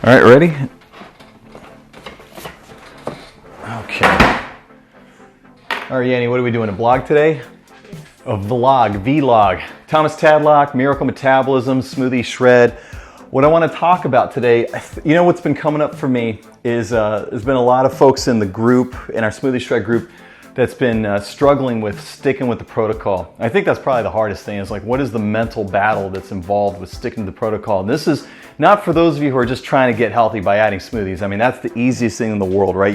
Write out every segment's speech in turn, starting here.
All right, ready? Okay. All right, Yanni, what are we doing? A blog today? A vlog. Thomas Tadlock, Miracle Metabolism, Smoothie Shred. What I want to talk about today, you know what's been coming up for me is there's been a lot of folks in the group, in our Smoothie Shred group, that's been struggling with sticking with the protocol. I think that's probably the hardest thing, is like, what is the mental battle that's involved with sticking to the protocol? And this is not for those of you who are just trying to get healthy by adding smoothies. I mean, that's the easiest thing in the world, right?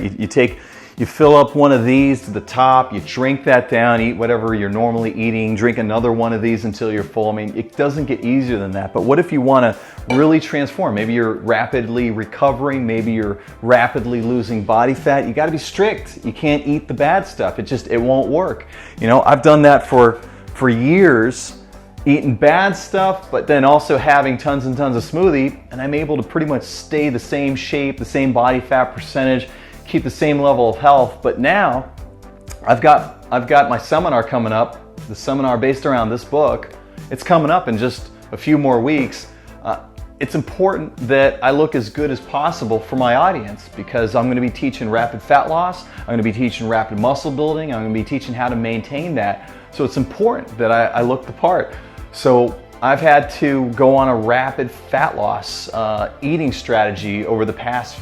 You fill up one of these to the top, you drink that down, eat whatever you're normally eating, drink another one of these until you're full. I mean, it doesn't get easier than that. But what if you want to really transform? Maybe you're rapidly recovering, maybe you're rapidly losing body fat. You got to be strict. You can't eat the bad stuff. It won't work. You know, I've done that for years, eating bad stuff, but then also having tons and tons of smoothie, and I'm able to pretty much stay the same shape, the same body fat percentage, keep the same level of health. But now I've got my seminar coming up, the seminar based around this book. It's coming up in just a few more weeks. It's important that I look as good as possible for my audience, because I'm going to be teaching rapid fat loss, I'm going to be teaching rapid muscle building, I'm going to be teaching how to maintain that. So it's important that I look the part. So I've had to go on a rapid fat loss eating strategy over the past,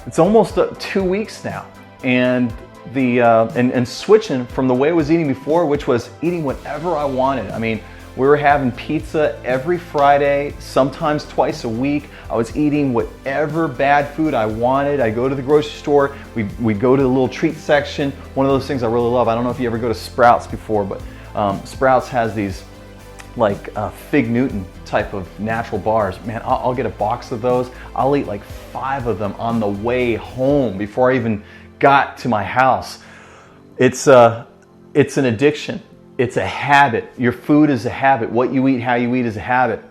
it's almost 2 weeks now, and and switching from the way I was eating before, which was eating whatever I wanted. I mean, we were having pizza every Friday, sometimes twice a week. I was eating whatever bad food I wanted. I go to the grocery store, we go to the little treat section. One of those things I really love, I don't know if you ever go to Sprouts before, but Sprouts has these like Fig Newton type of natural bars. Man, I'll get a box of those. I'll eat like 5 of them on the way home before I even got to my house. It's an addiction. It's a habit. Your food is a habit. What you eat, how you eat is a habit.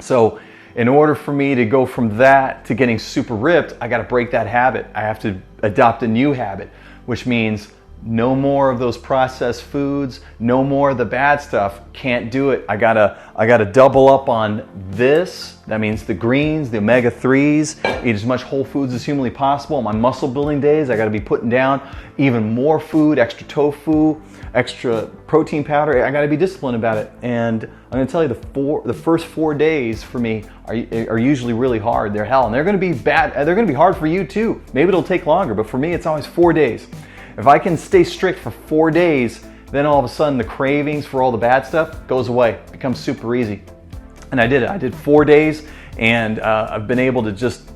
So in order for me to go from that to getting super ripped, I got to break that habit. I have to adopt a new habit, which means no more of those processed foods, no more of the bad stuff. Can't do it. I gotta double up on this. That means the greens, the omega-3s, eat as much whole foods as humanly possible. On my muscle building days, I gotta be putting down even more food, extra tofu, extra protein powder. I gotta be disciplined about it. And I'm gonna tell you, the first 4 days for me are usually really hard. They're hell, and they're gonna be bad. They're gonna be hard for you too. Maybe it'll take longer, but for me, it's always 4 days. If I can stay strict for 4 days, then all of a sudden the cravings for all the bad stuff goes away. It becomes super easy. And I did it. I did 4 days, and I've been able to just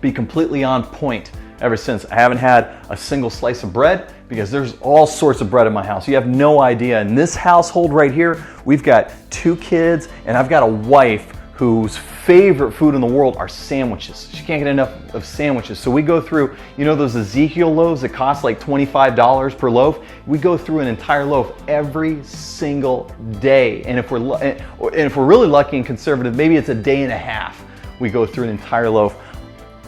be completely on point ever since. I haven't had a single slice of bread, because there's all sorts of bread in my house. You have no idea. In this household right here, we've got 2 kids, and I've got a wife whose favorite food in the world are sandwiches. She can't get enough of sandwiches. So we go through, you know, those Ezekiel loaves that cost like $25 per loaf? We go through an entire loaf every single day. And if we're really lucky and conservative, maybe it's a day and a half we go through an entire loaf.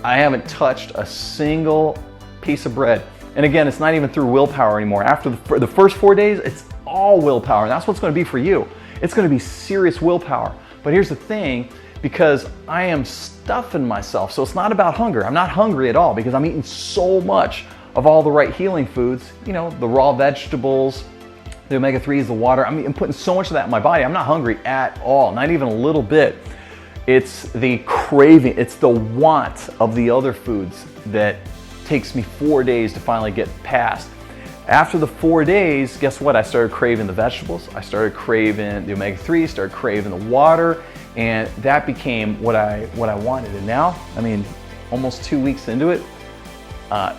I haven't touched a single piece of bread. And again, it's not even through willpower anymore. After the first 4 days, it's all willpower. And that's what's going to be for you. It's going to be serious willpower. But here's the thing, because I am stuffing myself, so it's not about hunger. I'm not hungry at all, because I'm eating so much of all the right healing foods, you know, the raw vegetables, the omega-3s, the water. I'm putting so much of that in my body. I'm not hungry at all, not even a little bit. It's the craving, it's the want of the other foods that takes me 4 days to finally get past. After the 4 days, guess what? I started craving the vegetables. I started craving the omega-3, started craving the water, and that became what I wanted. And now, I mean, almost 2 weeks into it,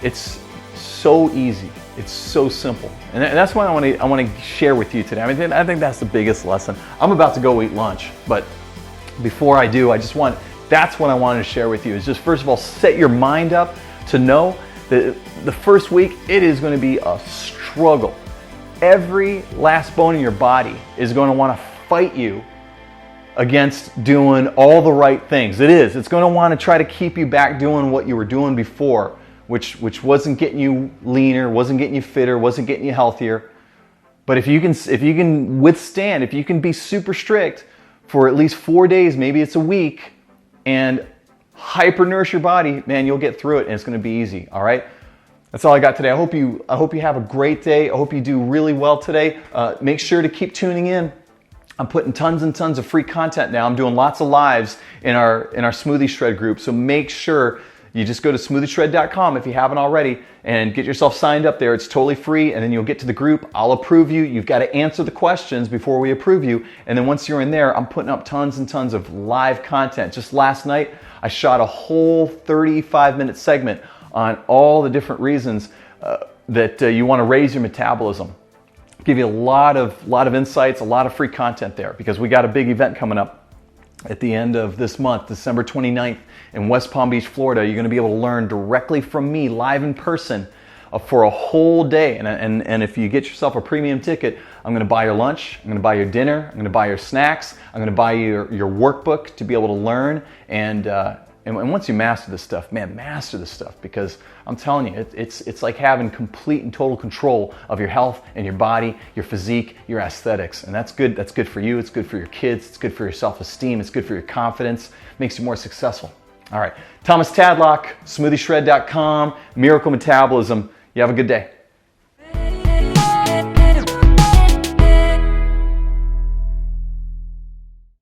it's so easy. It's so simple. And that's what I want to share with you today. I mean, I think that's the biggest lesson. I'm about to go eat lunch, but before I do, that's what I wanted to share with you, is just, first of all, set your mind up to know that the first week, it is going to be a struggle. Every last bone in your body is going to want to fight you against doing all the right things. It's going to want to try to keep you back doing what you were doing before, which wasn't getting you leaner, wasn't getting you fitter, wasn't getting you healthier. But if you can withstand, if you can be super strict for at least 4 days, maybe it's a week, and hyper nourish your body, man, you'll get through it and it's going to be easy. All right. That's all I got today. I hope you have a great day. I hope you do really well today. Make sure to keep tuning in. I'm putting tons and tons of free content now. I'm doing lots of lives in our Smoothie Shred group. So make sure you just go to smoothieshred.com if you haven't already and get yourself signed up there. It's totally free, and then you'll get to the group. I'll approve you. You've got to answer the questions before we approve you. And then once you're in there, I'm putting up tons and tons of live content. Just last night, I shot a whole 35-minute segment on all the different reasons that you want to raise your metabolism. Give you a lot of insights, a lot of free content there, because we got a big event coming up at the end of this month, December 29th in West Palm Beach, Florida. You're going to be able to learn directly from me live in person for a whole day. And if you get yourself a premium ticket, I'm going to buy your lunch, I'm going to buy your dinner, I'm going to buy your snacks, I'm going to buy you your workbook to be able to learn. And once you master this stuff, man, master this stuff, because I'm telling you, it's like having complete and total control of your health and your body, your physique, your aesthetics. And that's good. That's good for you. It's good for your kids. It's good for your self-esteem. It's good for your confidence. Makes you more successful. All right. Thomas Tadlock, SmoothieShred.com, Miracle Metabolism. You have a good day.